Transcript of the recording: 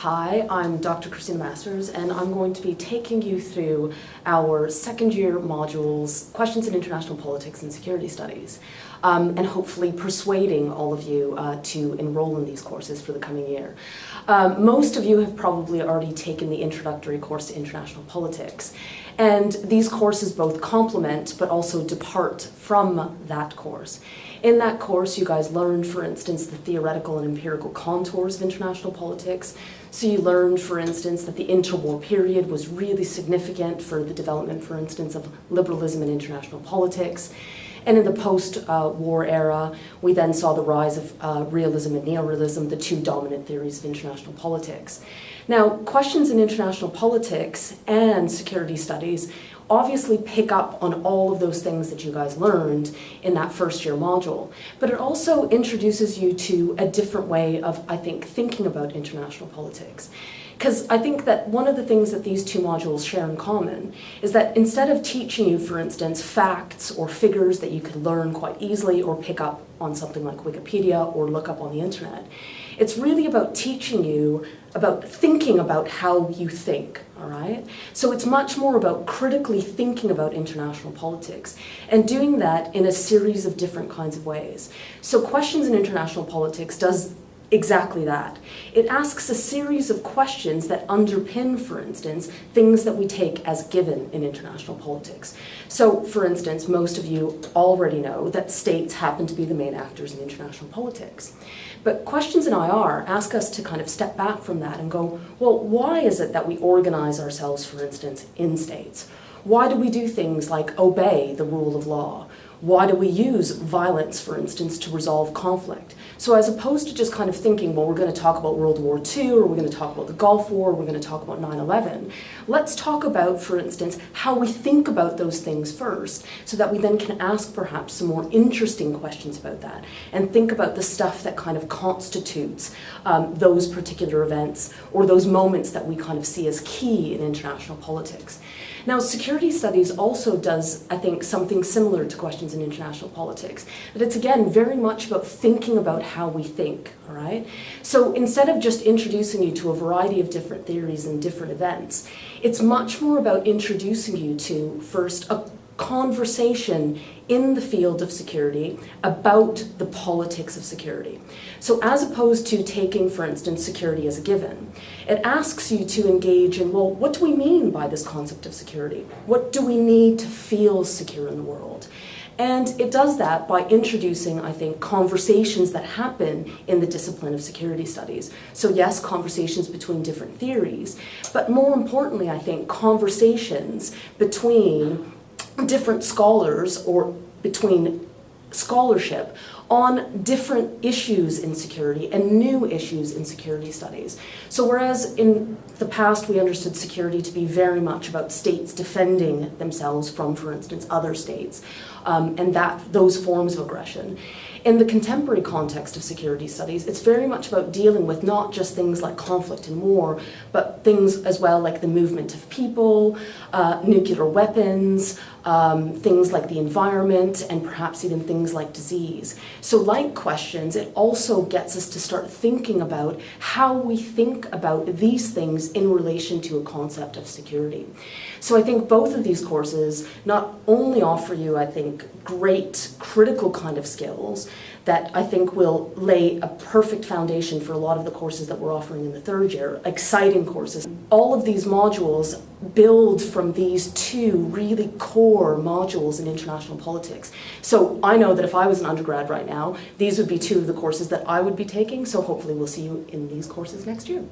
Hi, I'm Dr. Cristina Masters, and I'm going to be taking you through our second year modules, Questions in International Politics and Security Studies, and hopefully persuading all of you to enroll in these courses for the coming year. Most of you have probably already taken the introductory course to international politics, and these courses both complement but also depart from that course. In that course, you guys learned, for instance, the theoretical and empirical contours of international politics. So you learned, for instance, that the interwar period was really significant for the development, for instance, of liberalism in international politics. And in the post-war era, we then saw the rise of realism and neorealism, the two dominant theories of international politics. Now, questions in international politics and security studies obviously pick up on all of those things that you guys learned in that first year module, but it also introduces you to a different way of, I think, thinking about international politics. Because I think that one of the things that these two modules share in common is that instead of teaching you, for instance, facts or figures that you could learn quite easily or pick up on something like Wikipedia or look up on the internet, it's really about teaching you about thinking about how you think, all right? So it's much more about critically thinking about international politics and doing that in a series of different kinds of ways. So Questions in International Politics does exactly that. It asks a series of questions that underpin, for instance, things that we take as given in international politics. So, for instance, most of you already know that states happen to be the main actors in international politics. But questions in IR ask us to kind of step back from that and go, well, why is it that we organize ourselves, for instance, in states? Why do we do things like obey the rule of law? Why do we use violence, for instance, to resolve conflict? So as opposed to just kind of thinking, well, we're going to talk about World War II, or we're going to talk about the Gulf War, or we're going to talk about 9/11, let's talk about, for instance, how we think about those things first, so that we then can ask perhaps some more interesting questions about that, and think about the stuff that kind of constitutes those particular events, or those moments that we kind of see as key in international politics. Now, security studies also does, I think, something similar to questions in international politics. But it's, again, very much about thinking about how we think, all right? So instead of just introducing you to a variety of different theories and different events, it's much more about introducing you to, first, a conversation in the field of security about the politics of security. So as opposed to taking, for instance, security as a given, it asks you to engage in, well, what do we mean by this concept of security? What do we need to feel secure in the world? And it does that by introducing, I think, conversations that happen in the discipline of security studies. So yes, conversations between different theories, but more importantly, I think, conversations between different scholars or between scholarship on different issues in security and new issues in security studies. So whereas in the past we understood security to be very much about states defending themselves from, for instance, other states, and those forms of aggression, in the contemporary context of security studies, it's very much about dealing with not just things like conflict and war, but things as well like the movement of people, nuclear weapons, things like the environment, and perhaps even things like disease. So like questions, it also gets us to start thinking about how we think about these things in relation to a concept of security. So I think both of these courses not only offer you, I think, great critical kind of skills that I think will lay a perfect foundation for a lot of the courses that we're offering in the third year, exciting courses. All of these modules build from these two really core modules in international politics. So I know that if I was an undergrad right now, these would be two of the courses that I would be taking, so hopefully we'll see you in these courses next year.